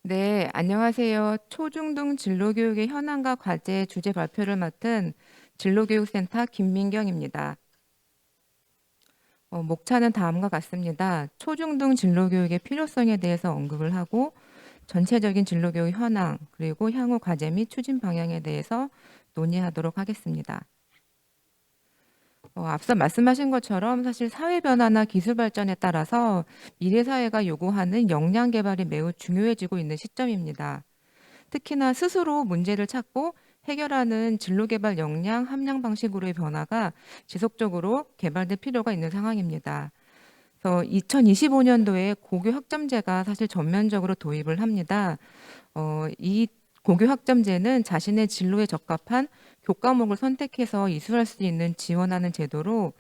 네, 안녕하세요. 초중등 진로교육의 현황과 과제 주제 발표를 맡은 진로교육센터 김민경입니다. 목차는 다음과 같습니다. 초중등 진로교육의 필요성에 대해서 언급을 하고 전체적인 진로교육 현황 그리고 향후 과제 및 추진 방향에 대해서 논의하도록 하겠습니다. 앞서 말씀하신 것처럼 사실 사회 변화나 기술 발전에 따라서 미래 사회가 요구하는 역량 개발이 매우 중요해지고 있는 시점입니다. 특히나 스스로 문제를 찾고 해결하는 진로 개발 역량, 함량 방식으로의 변화가 지속적으로 개발될 필요가 있는 상황입니다. 그래서 2025년도에 고교 학점제가 사실 전면적으로 도입을 합니다. 이 고교 학점제는 자신의 진로에 적합한 교과목을 선택해서 이수할 수 있는 지원하는 제도로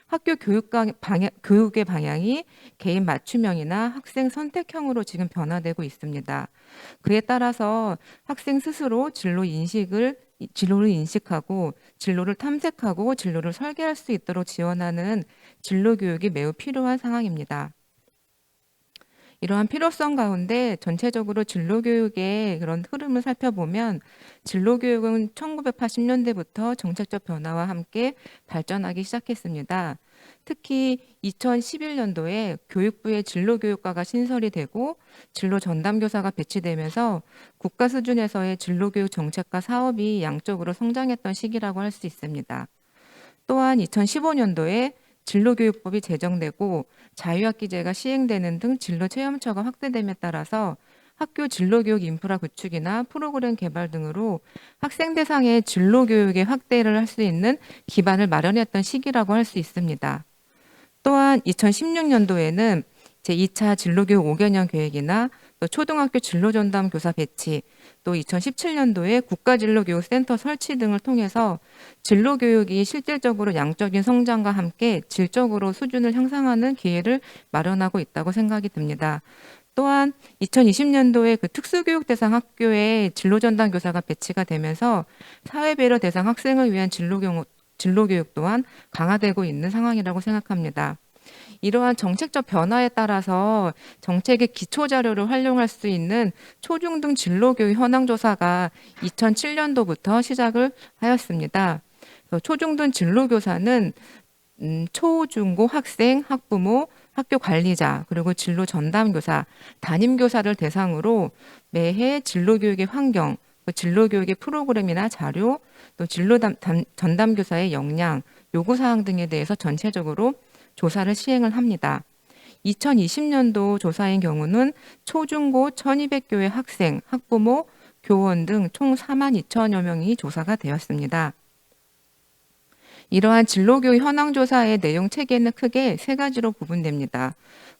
학교 교육의 방향이 개인 맞춤형이나 학생 선택형으로 지금 변화되고 있습니다. 그에 따라서 학생 스스로 진로를 인식하고 진로를 탐색하고 진로를 설계할 수 있도록 지원하는 진로 교육이 매우 필요한 상황입니다. 이러한 필요성 가운데 전체적으로 진로교육의 그런 흐름을 살펴보면 진로교육은 1980년대부터 정책적 변화와 함께 발전하기 시작했습니다. 특히 2011년도에 교육부의 진로교육과가 신설이 되고 진로 전담교사가 배치되면서 국가 수준에서의 진로교육 정책과 사업이 양적으로 성장했던 시기라고 할 수 있습니다. 또한 2015년도에 진로교육법이 제정되고 자유학기제가 시행되는 등 진로체험처가 확대됨에 따라서 학교 진로교육 인프라 구축이나 프로그램 개발 등으로 학생 대상의 진로교육의 확대를 할 수 있는 기반을 마련했던 시기라고 할 수 있습니다. 또한 2016년도에는 제2차 진로교육 5개년 계획이나 또 초등학교 진로전담 교사 배치, 또 2017년도에 국가진로교육센터 설치 등을 통해서 진로교육이 실질적으로 양적인 성장과 함께 질적으로 수준을 향상하는 기회를 마련하고 있다고 생각이 듭니다. 또한 2020년도에 그 특수교육 대상 학교에 진로전담 교사가 배치가 되면서 사회배려 대상 학생을 위한 진로교육 또한 강화되고 있는 상황이라고 생각합니다. 이러한 정책적 변화에 따라서 정책의 기초 자료를 활용할 수 있는 초중등 진로교육 현황조사가 2007년도부터 시작을 하였습니다. 초중등 진로교사는 초중고 학생, 학부모, 학교 관리자, 그리고 진로 전담교사, 담임교사를 대상으로 매해 진로교육의 환경, 진로교육의 프로그램이나 자료, 또 전담교사의 역량, 요구사항 등에 대해서 전체적으로 조사를 시행을 합니다. 2020년도 조사인 경우는 초중고 1200교의 학생, 학부모, 교원 등 총 42,000여 명이 조사가 되었습니다. 이러한 진로교육 현황조사의 내용 체계는 크게 세 가지로 구분됩니다.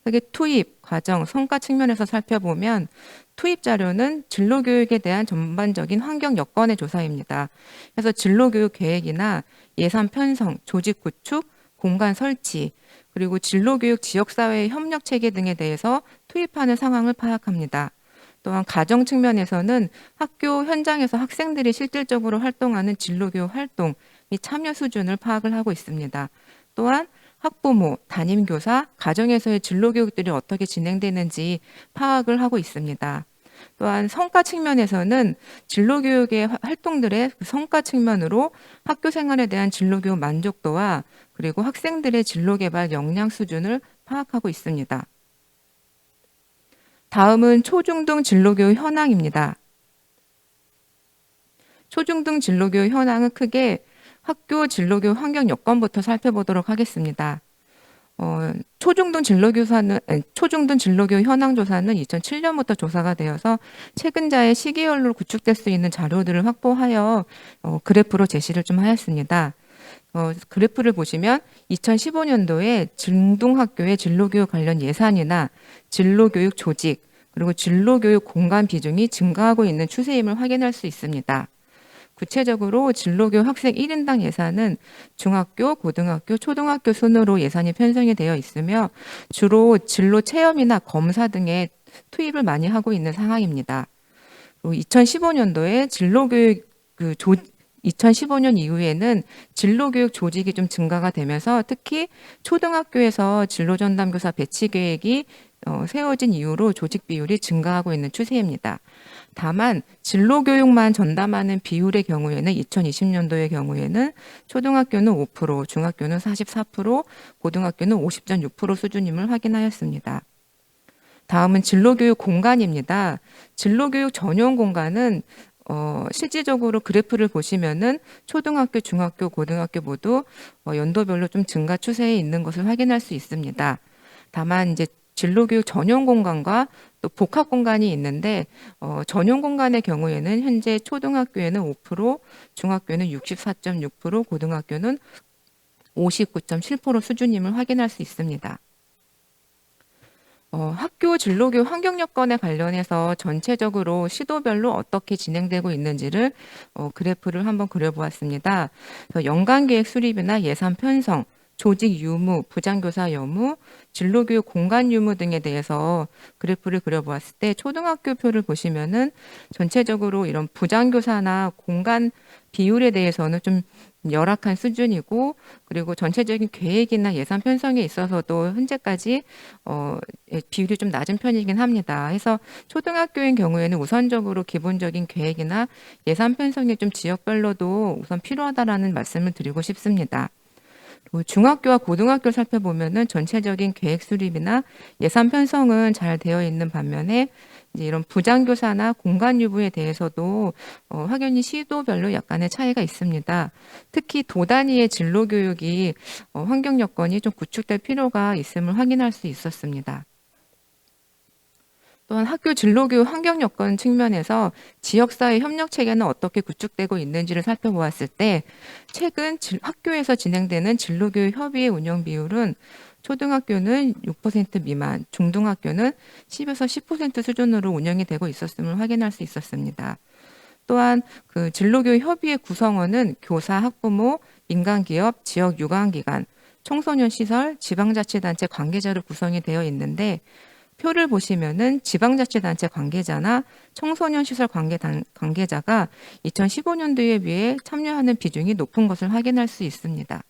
크게 투입, 과정, 성과 측면에서 살펴보면 투입 자료는 진로교육에 대한 전반적인 환경 여건의 조사입니다. 그래서 진로교육 계획이나 예산 편성, 조직 구축, 공간 설치, 그리고 진로교육 지역사회의 협력 체계 등에 대해서 투입하는 상황을 파악합니다. 또한 가정 측면에서는 학교 현장에서 학생들이 실질적으로 활동하는 진로교육 활동 및 참여 수준을 파악을 하고 있습니다. 또한 학부모, 담임교사, 가정에서의 진로교육들이 어떻게 진행되는지 파악을 하고 있습니다. 또한 성과 측면에서는 진로교육의 활동들의 성과 측면으로 학교 생활에 대한 진로교육 만족도와 그리고 학생들의 진로개발 역량 수준을 파악하고 있습니다. 다음은 초중등 진로교육 현황입니다. 초중등 진로교육 현황은 크게 학교 진로교육 환경 여건부터 살펴보도록 하겠습니다. 초중등 진로교육 현황조사는 2007년부터 조사가 되어서 최근자의 시기별로 구축될 수 있는 자료들을 확보하여 그래프로 제시를 좀 하였습니다. 그래프를 보시면 2015년도에 중등학교의 진로교육 관련 예산이나 진로교육 조직, 그리고 진로교육 공간 비중이 증가하고 있는 추세임을 확인할 수 있습니다. 구체적으로 진로교육 학생 1인당 예산은 중학교, 고등학교, 초등학교 순으로 예산이 편성이 되어 있으며 주로 진로 체험이나 검사 등에 투입을 많이 하고 있는 상황입니다. 2015년도에 2015년 이후에는 진로교육 조직이 좀 증가가 되면서 특히 초등학교에서 진로전담교사 배치 계획이 세워진 이후로 조직 비율이 증가하고 있는 추세입니다. 다만 진로교육만 전담하는 비율의 경우에는 2020년도의 경우에는 초등학교는 5%, 중학교는 44%, 고등학교는 50.6% 수준임을 확인하였습니다. 다음은 진로교육 공간입니다. 진로교육 전용 공간은 실질적으로 그래프를 보시면은 초등학교, 중학교, 고등학교 모두 연도별로 좀 증가 추세에 있는 것을 확인할 수 있습니다. 다만 이제 진로교육 전용 공간과 또 복합 공간이 있는데 전용 공간의 경우에는 현재 초등학교에는 5%, 중학교는 64.6%, 고등학교는 59.7% 수준임을 확인할 수 있습니다. 학교 진로교육 환경 여건에 관련해서 전체적으로 시도별로 어떻게 진행되고 있는지를 그래프를 한번 그려보았습니다. 연간 계획 수립이나 예산 편성, 조직 유무, 부장교사 여무, 진로교육 공간 유무 등에 대해서 그래프를 그려보았을 때 초등학교 표를 보시면은 전체적으로 이런 부장교사나 공간 비율에 대해서는 좀 열악한 수준이고, 그리고 전체적인 계획이나 예산 편성에 있어서도 현재까지 비율이 좀 낮은 편이긴 합니다. 해서 초등학교인 경우에는 우선적으로 기본적인 계획이나 예산 편성이 좀 지역별로도 우선 필요하다라는 말씀을 드리고 싶습니다. 중학교와 고등학교를 살펴보면은 전체적인 계획 수립이나 예산 편성은 잘 되어 있는 반면에 이제 이런 부장교사나 공간 유무에 대해서도 확연히 시도별로 약간의 차이가 있습니다. 특히 도 단위의 진로 교육이 환경 여건이 좀 구축될 필요가 있음을 확인할 수 있었습니다. 또한 학교 진로교육 환경 여건 측면에서 지역사회 협력 체계는 어떻게 구축되고 있는지를 살펴보았을 때 최근 학교에서 진행되는 진로교육 협의회 운영 비율은 초등학교는 6% 미만, 중등학교는 10에서 10% 수준으로 운영이 되고 있었음을 확인할 수 있었습니다. 또한 그 진로교육 협의회 구성원은 교사, 학부모, 민간기업, 지역 유관기관, 청소년 시설, 지방자치단체 관계자로 구성이 되어 있는데 표를 보시면은 지방자치단체 관계자나 청소년 시설 관계자가 2015년도에 비해 참여하는 비중이 높은 것을 확인할 수 있습니다.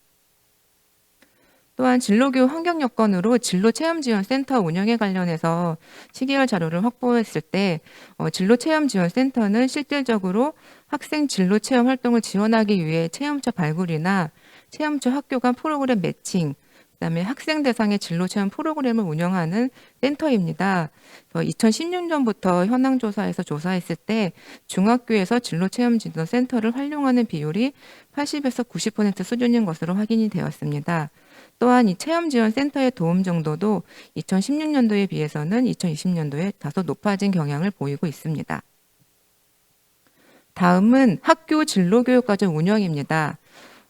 또한 진로교육 환경 여건으로 진로체험지원센터 운영에 관련해서 시계열 자료를 확보했을 때 진로체험지원센터는 실질적으로 학생 진로체험 활동을 지원하기 위해 체험처 발굴이나 체험처 학교 간 프로그램 매칭, 그다음에 학생 대상의 진로 체험 프로그램을 운영하는 센터입니다. 2016년부터 현황 조사에서 조사했을 때 중학교에서 진로 체험 지도 센터를 활용하는 비율이 80에서 90% 수준인 것으로 확인이 되었습니다. 또한 이 체험 지원 센터의 도움 정도도 2016년도에 비해서는 2020년도에 다소 높아진 경향을 보이고 있습니다. 다음은 학교 진로교육과정 운영입니다.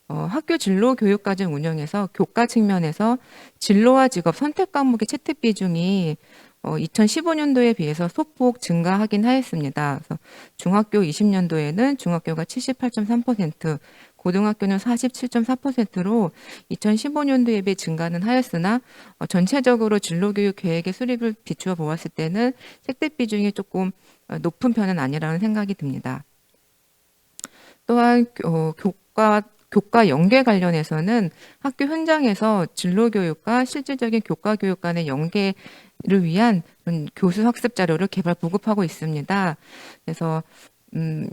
학교 진로교육과정 운영에서 교과 측면에서 진로와 직업 선택 과목의 채택 비중이 2015년도에 비해서 소폭 증가하긴 하였습니다. 그래서 중학교 20년도에는 중학교가 78.3%, 고등학교는 47.4%로 2015년도에 비해 증가는 하였으나 전체적으로 진로교육 계획의 수립을 비추어 보았을 때는 채택 비중이 조금 높은 편은 아니라는 생각이 듭니다. 또한 교과 연계 관련해서는 학교 현장에서 진로교육과 실질적인 교과교육 간의 연계를 위한 교수 학습 자료를 개발 보급하고 있습니다. 그래서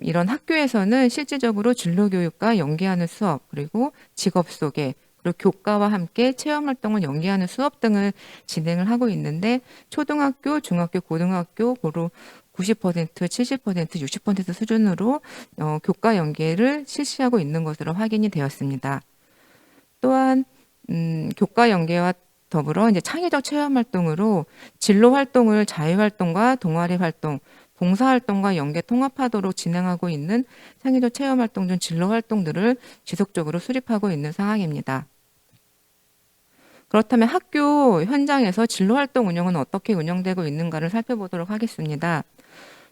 이런 학교에서는 실질적으로 진로교육과 연계하는 수업, 그리고 직업 소개, 그리고 교과와 함께 체험활동을 연계하는 수업 등을 진행을 하고 있는데 초등학교, 중학교, 고등학교 고로 90%, 70%, 60% 수준으로 교과 연계를 실시하고 있는 것으로 확인이 되었습니다. 또한 교과 연계와 더불어 이제 창의적 체험 활동으로 진로 활동을 자유 활동과 동아리 활동, 봉사 활동과 연계 통합하도록 진행하고 있는 창의적 체험 활동 중 진로 활동들을 지속적으로 수립하고 있는 상황입니다. 그렇다면 학교 현장에서 진로 활동 운영은 어떻게 운영되고 있는가를 살펴보도록 하겠습니다.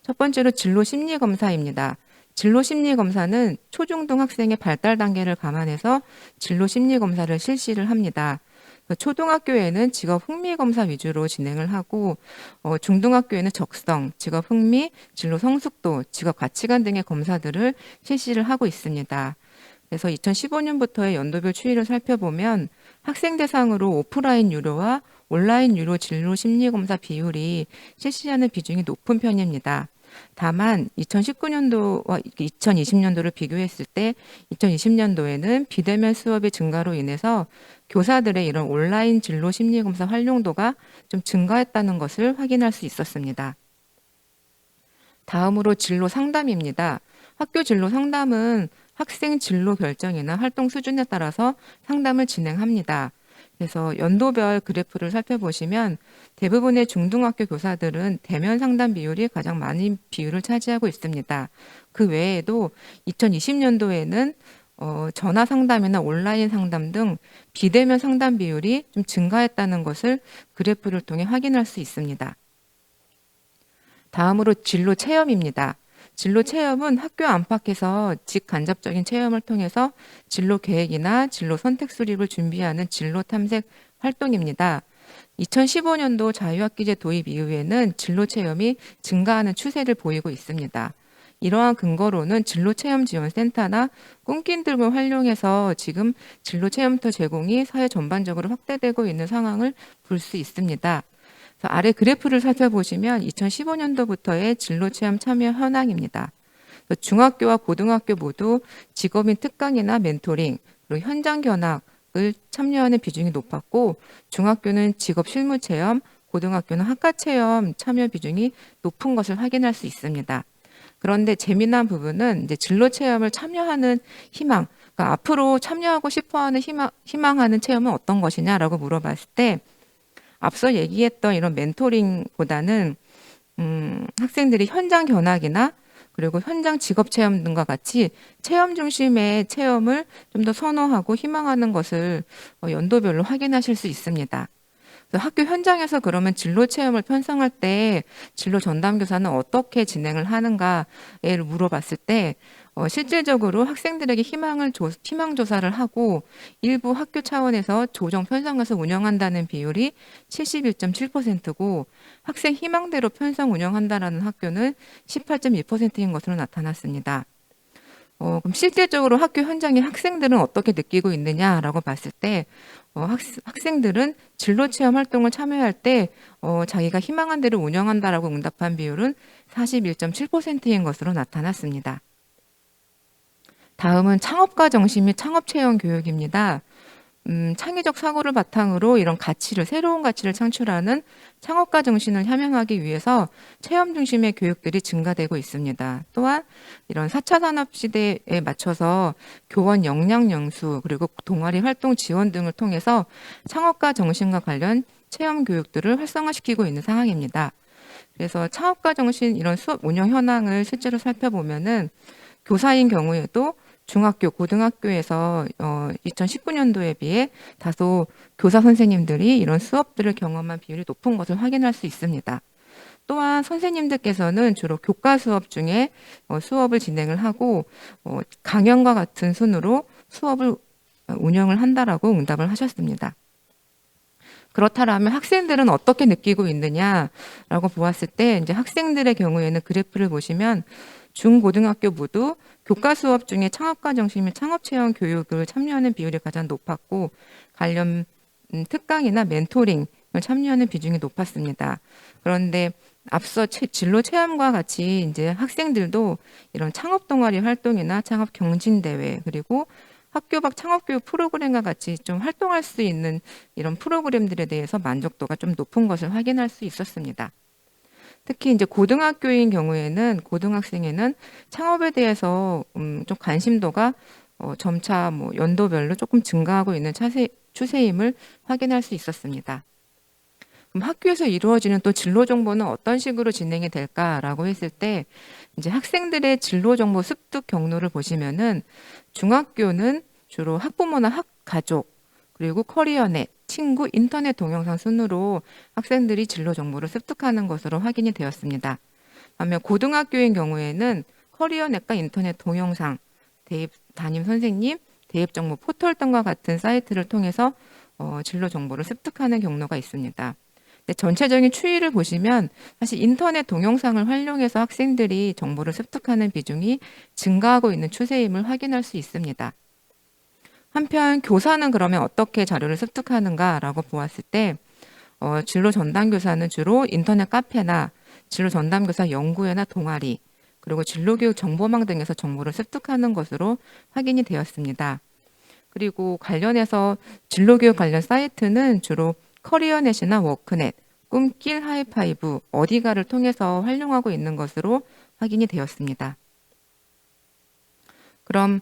첫 번째로 진로 심리 검사입니다. 진로 심리 검사는 초중등 학생의 발달 단계를 감안해서 진로 심리 검사를 실시를 합니다. 초등학교에는 직업 흥미 검사 위주로 진행을 하고 중등학교에는 적성, 직업 흥미, 진로 성숙도, 직업 가치관 등의 검사들을 실시를 하고 있습니다. 그래서 2015년부터의 연도별 추이를 살펴보면 학생 대상으로 오프라인 유료와 온라인 유료 진로 심리검사 비율이 실시하는 비중이 높은 편입니다. 다만 2019년도와 2020년도를 비교했을 때 2020년도에는 비대면 수업의 증가로 인해서 교사들의 이런 온라인 진로 심리검사 활용도가 좀 증가했다는 것을 확인할 수 있었습니다. 다음으로 진로 상담입니다. 학교 진로 상담은 학생 진로 결정이나 활동 수준에 따라서 상담을 진행합니다. 그래서 연도별 그래프를 살펴보시면 대부분의 중등학교 교사들은 대면 상담 비율이 가장 많은 비율을 차지하고 있습니다. 그 외에도 2020년도에는 전화 상담이나 온라인 상담 등 비대면 상담 비율이 좀 증가했다는 것을 그래프를 통해 확인할 수 있습니다. 다음으로 진로 체험입니다. 진로 체험은 학교 안팎에서 직간접적인 체험을 통해서 진로 계획이나 진로 선택 수립을 준비하는 진로 탐색 활동입니다. 2015년도 자유학기제 도입 이후에는 진로 체험이 증가하는 추세를 보이고 있습니다. 이러한 근거로는 진로체험지원센터나 꿈길 등을 활용해서 지금 진로체험터 제공이 사회 전반적으로 확대되고 있는 상황을 볼 수 있습니다. 아래 그래프를 살펴보시면 2015년도부터의 진로체험 참여 현황입니다. 중학교와 고등학교 모두 직업인 특강이나 멘토링, 그리고 현장 견학을 참여하는 비중이 높았고 중학교는 직업 실무 체험, 고등학교는 학과 체험 참여 비중이 높은 것을 확인할 수 있습니다. 그런데 재미난 부분은 이제 진로 체험을 참여하는 희망, 그러니까 앞으로 참여하고 싶어하는 희망하는 체험은 어떤 것이냐라고 물어봤을 때 앞서 얘기했던 이런 멘토링보다는 학생들이 현장 견학이나 그리고 현장 직업 체험 등과 같이 체험 중심의 체험을 좀 더 선호하고 희망하는 것을 연도별로 확인하실 수 있습니다. 학교 현장에서 그러면 진로 체험을 편성할 때 진로 전담 교사는 어떻게 진행을 하는가에 물어봤을 때 실질적으로 학생들에게 희망 조사를 하고 일부 학교 차원에서 조정 편성해서 운영한다는 비율이 71.7%고 학생 희망대로 편성 운영한다라는 학교는 18.2%인 것으로 나타났습니다. 그럼 실질적으로 학교 현장의 학생들은 어떻게 느끼고 있느냐라고 봤을 때 학생들은 진로체험 활동을 참여할 때 자기가 희망한 대로 운영한다라고 응답한 비율은 41.7%인 것으로 나타났습니다. 다음은 창업가 정신 및 창업체험 교육입니다. 창의적 사고를 바탕으로 이런 새로운 가치를 창출하는 창업가 정신을 함양하기 위해서 체험 중심의 교육들이 증가되고 있습니다. 또한 이런 4차 산업 시대에 맞춰서 교원 역량 연수 그리고 동아리 활동 지원 등을 통해서 창업가 정신과 관련 체험 교육들을 활성화시키고 있는 상황입니다. 그래서 창업가 정신 이런 수업 운영 현황을 실제로 살펴보면은 교사인 경우에도 중학교, 고등학교에서 2019년도에 비해 다소 교사 선생님들이 이런 수업들을 경험한 비율이 높은 것을 확인할 수 있습니다. 또한 선생님들께서는 주로 교과 수업 중에 수업을 진행을 하고 강연과 같은 순으로 수업을 운영을 한다라고 응답을 하셨습니다. 그렇다면 학생들은 어떻게 느끼고 있느냐라고 보았을 때 이제 학생들의 경우에는 그래프를 보시면 중고등학교 모두 교과 수업 중에 창업가 정신 및 창업체험 교육을 참여하는 비율이 가장 높았고 관련 특강이나 멘토링을 참여하는 비중이 높았습니다. 그런데 앞서 진로 체험과 같이 이제 학생들도 이런 창업 동아리 활동이나 창업 경진대회 그리고 학교 밖 창업교육 프로그램과 같이 좀 활동할 수 있는 이런 프로그램들에 대해서 만족도가 좀 높은 것을 확인할 수 있었습니다. 특히 이제 고등학교인 경우에는 고등학생에는 창업에 대해서 좀 관심도가 점차 연도별로 조금 증가하고 있는 추세임을 확인할 수 있었습니다. 그럼 학교에서 이루어지는 또 진로 정보는 어떤 식으로 진행이 될까라고 했을 때 이제 학생들의 진로 정보 습득 경로를 보시면은 중학교는 주로 학부모나 가족 그리고 커리어넷, 친구, 인터넷 동영상 순으로 학생들이 진로 정보를 습득하는 것으로 확인이 되었습니다. 반면 고등학교인 경우에는 커리어넷과 인터넷 동영상, 대입 담임 선생님, 대입 정보 포털 등과 같은 사이트를 통해서 진로 정보를 습득하는 경로가 있습니다. 전체적인 추이를 보시면 사실 인터넷 동영상을 활용해서 학생들이 정보를 습득하는 비중이 증가하고 있는 추세임을 확인할 수 있습니다. 한편 교사는 그러면 어떻게 자료를 습득하는가라고 보았을 때 진로 전담 교사는 주로 인터넷 카페나 진로 전담 교사 연구회나 동아리, 그리고 진로교육 정보망 등에서 정보를 습득하는 것으로 확인이 되었습니다. 그리고 관련해서 진로교육 관련 사이트는 주로 커리어넷이나 워크넷, 꿈길 하이파이브, 어디가를 통해서 활용하고 있는 것으로 확인이 되었습니다. 그럼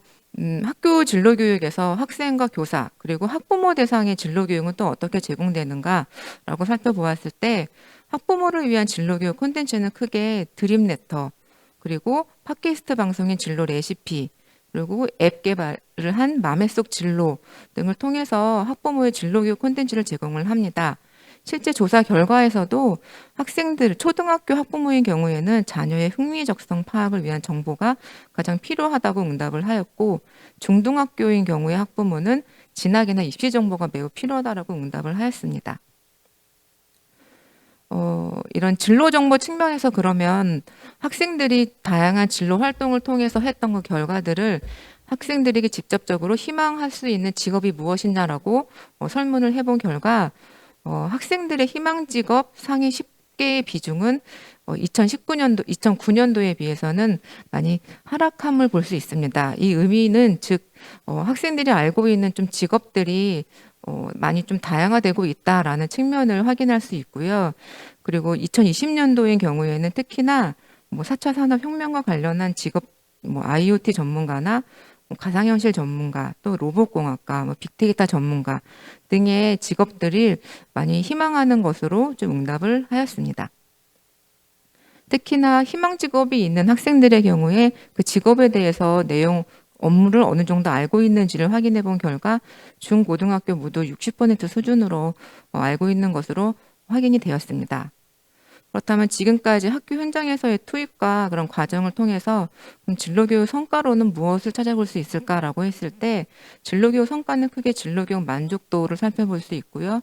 학교 진로교육에서 학생과 교사 그리고 학부모 대상의 진로교육은 또 어떻게 제공되는가라고 살펴보았을 때 학부모를 위한 진로교육 콘텐츠는 크게 드림레터, 그리고 팟캐스트 방송인 진로 레시피, 그리고 앱 개발을 한 맘의 속 진로 등을 통해서 학부모의 진로교육 콘텐츠를 제공을 합니다. 실제 조사 결과에서도 학생들, 초등학교 학부모인 경우에는 자녀의 흥미적성 파악을 위한 정보가 가장 필요하다고 응답을 하였고, 중등학교인 경우의 학부모는 진학이나 입시 정보가 매우 필요하다고 응답을 하였습니다. 이런 진로 정보 측면에서 그러면 학생들이 다양한 진로 활동을 통해서 했던 그 결과들을 학생들에게 직접적으로 희망할 수 있는 직업이 무엇이냐라고 설문을 해본 결과 학생들의 희망 직업 상위 10개의 비중은 2009년도에 비해서는 많이 하락함을 볼 수 있습니다. 이 의미는 즉 학생들이 알고 있는 좀 직업들이 많이 좀 다양화되고 있다라는 측면을 확인할 수 있고요. 그리고 2020년도인 경우에는 특히나 4차 산업혁명과 관련한 직업, IoT 전문가나 가상현실 전문가, 또 로봇공학과, 빅데이터 전문가 등의 직업들을 많이 희망하는 것으로 좀 응답을 하였습니다. 특히나 희망 직업이 있는 학생들의 경우에 그 직업에 대해서 업무를 어느 정도 알고 있는지를 확인해 본 결과 중고등학교 모두 60% 수준으로 알고 있는 것으로 확인이 되었습니다. 그렇다면 지금까지 학교 현장에서의 투입과 그런 과정을 통해서 그럼 진로교육 성과로는 무엇을 찾아볼 수 있을까라고 했을 때 진로교육 성과는 크게 진로교육 만족도를 살펴볼 수 있고요.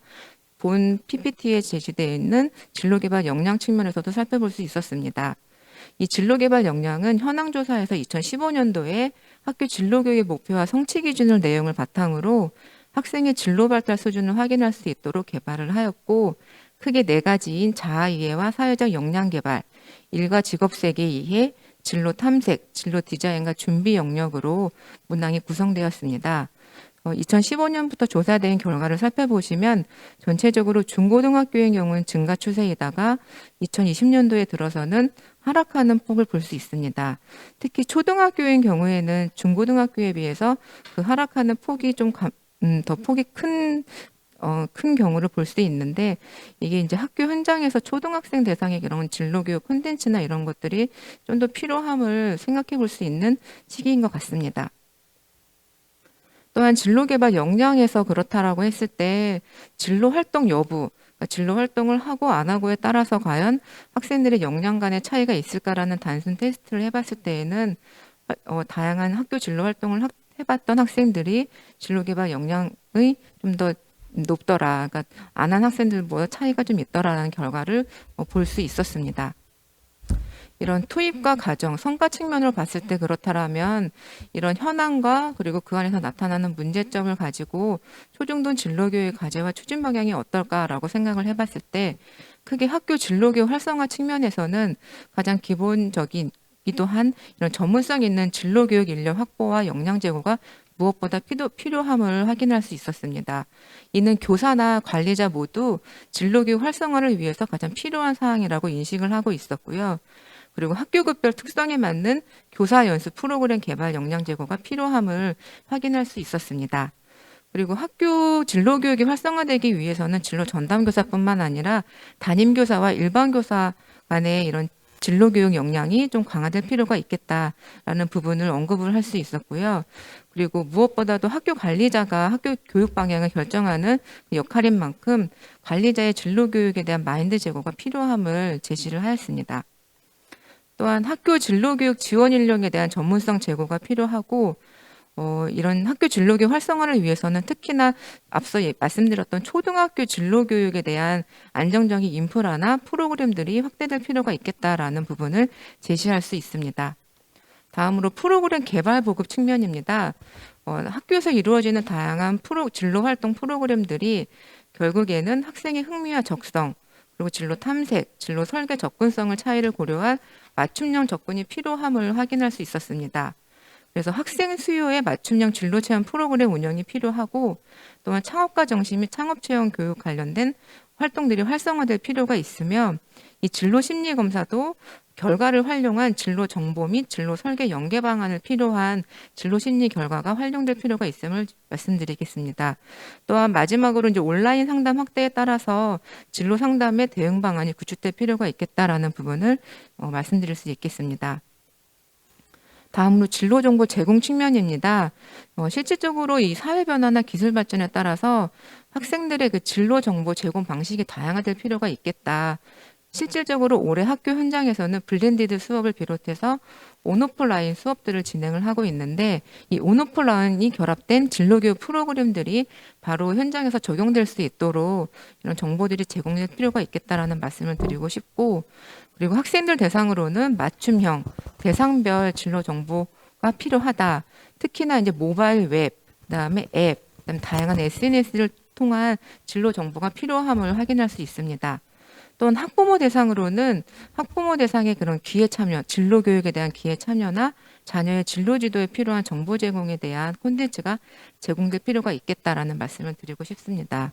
본 PPT에 제시되어 있는 진로개발 역량 측면에서도 살펴볼 수 있었습니다. 이 진로개발 역량은 현황조사에서 2015년도에 학교 진로교육의 목표와 성취 기준을 내용을 바탕으로 학생의 진로 발달 수준을 확인할 수 있도록 개발을 하였고, 크게 4가지인 자아 이해와 사회적 역량 개발, 일과 직업 세계 이해, 진로 탐색, 진로 디자인과 준비 영역으로 문항이 구성되었습니다. 2015년부터 조사된 결과를 살펴보시면 전체적으로 중고등학교의 경우는 증가 추세이다가 2020년도에 들어서는 하락하는 폭을 볼 수 있습니다. 특히 초등학교인 경우에는 중고등학교에 비해서 그 하락하는 폭이 좀 더 폭이 큰 경우를 볼 수 있는데, 이게 이제 학교 현장에서 초등학생 대상의 그런 진로교육 콘텐츠나 이런 것들이 좀 더 필요함을 생각해 볼 수 있는 시기인 것 같습니다. 또한 진로개발 역량에서 그렇다라고 했을 때 진로 활동 여부, 그러니까 진로 활동을 하고 안 하고에 따라서 과연 학생들의 역량 간의 차이가 있을까라는 단순 테스트를 해봤을 때에는 다양한 학교 진로 활동을 해봤던 학생들이 진로개발 역량이 좀 더 높더라, 그러니까 안 한 학생들보다 차이가 좀 있더라라는 결과를 볼 수 있었습니다. 이런 투입과 과정, 성과 측면으로 봤을 때 그렇다면 이런 현황과 그리고 그 안에서 나타나는 문제점을 가지고 초중등 진로교육 과제와 추진 방향이 어떨까라고 생각을 해봤을 때 크게 학교 진로교육 활성화 측면에서는 가장 기본적이기도 한 이런 전문성 있는 진로교육 인력 확보와 역량 제고가 무엇보다 필요함을 확인할 수 있었습니다. 이는 교사나 관리자 모두 진로교육 활성화를 위해서 가장 필요한 사항이라고 인식을 하고 있었고요. 그리고 학교급별 특성에 맞는 교사 연수 프로그램 개발 역량 제고가 필요함을 확인할 수 있었습니다. 그리고 학교 진로교육이 활성화되기 위해서는 진로 전담교사뿐만 아니라 담임교사와 일반교사 간의 이런 진로교육 역량이 좀 강화될 필요가 있겠다라는 부분을 언급을 할 수 있었고요. 그리고 무엇보다도 학교 관리자가 학교 교육 방향을 결정하는 역할인 만큼 관리자의 진로교육에 대한 마인드 제고가 필요함을 제시를 하였습니다. 또한 학교 진로교육 지원 인력에 대한 전문성 제고가 필요하고, 이런 학교 진로교육 활성화를 위해서는 특히나 앞서 말씀드렸던 초등학교 진로교육에 대한 안정적인 인프라나 프로그램들이 확대될 필요가 있겠다라는 부분을 제시할 수 있습니다. 다음으로 프로그램 개발 보급 측면입니다. 학교에서 이루어지는 다양한 진로 활동 프로그램들이 결국에는 학생의 흥미와 적성, 그리고 진로 탐색, 진로 설계 접근성을 차이를 고려한 맞춤형 접근이 필요함을 확인할 수 있었습니다. 그래서 학생 수요에 맞춤형 진로 체험 프로그램 운영이 필요하고, 또한 창업가 정신 및 창업 체험 교육 관련된 활동들이 활성화될 필요가 있으며, 이 진로 심리 검사도 결과를 활용한 진로 정보 및 진로 설계 연계 방안을 필요한 진로 심리 결과가 활용될 필요가 있음을 말씀드리겠습니다. 또한 마지막으로 이제 온라인 상담 확대에 따라서 진로 상담의 대응 방안이 구축될 필요가 있겠다라는 부분을 말씀드릴 수 있겠습니다. 다음으로 진로 정보 제공 측면입니다. 실질적으로 이 사회 변화나 기술 발전에 따라서 학생들의 그 진로 정보 제공 방식이 다양화될 필요가 있겠다. 실질적으로 올해 학교 현장에서는 블렌디드 수업을 비롯해서 온오프라인 수업들을 진행을 하고 있는데, 이 온오프라인이 결합된 진로교육 프로그램들이 바로 현장에서 적용될 수 있도록 이런 정보들이 제공될 필요가 있겠다라는 말씀을 드리고 싶고, 그리고 학생들 대상으로는 맞춤형, 대상별 진로 정보가 필요하다. 특히나 이제 모바일 웹, 그다음에 앱, 그다음에 다양한 SNS를 통한 진로 정보가 필요함을 확인할 수 있습니다. 또한 학부모 대상으로는 학부모 대상의 그런 기회 참여, 진로 교육에 대한 기회 참여나 자녀의 진로 지도에 필요한 정보 제공에 대한 콘텐츠가 제공될 필요가 있겠다라는 말씀을 드리고 싶습니다.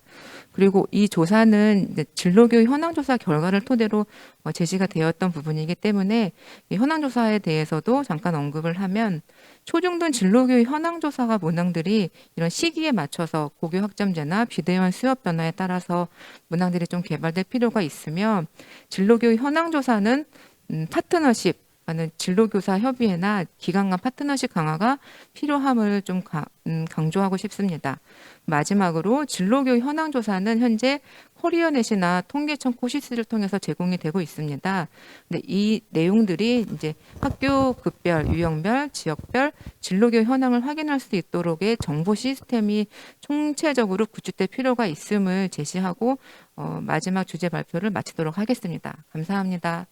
그리고 이 조사는 이제 진로 교육 현황 조사 결과를 토대로 제시가 되었던 부분이기 때문에 이 현황 조사에 대해서도 잠깐 언급을 하면, 초중등 진로교육 현황조사가 문항들이 이런 시기에 맞춰서 고교 학점제나 비대면 수업 변화에 따라서 문항들이 좀 개발될 필요가 있으며, 진로교육 현황조사는 파트너십, 하는 진로교사 협의회나 기관 간 파트너십 강화가 필요함을 좀 강조하고 싶습니다. 마지막으로 진로교육 현황조사는 현재 커리어넷이나 통계청 코시스를 통해서 제공이 되고 있습니다. 근데 이 내용들이 이제 학교 급별, 유형별, 지역별 진로교육 현황을 확인할 수 있도록의 정보 시스템이 총체적으로 구축될 필요가 있음을 제시하고 마지막 주제 발표를 마치도록 하겠습니다. 감사합니다.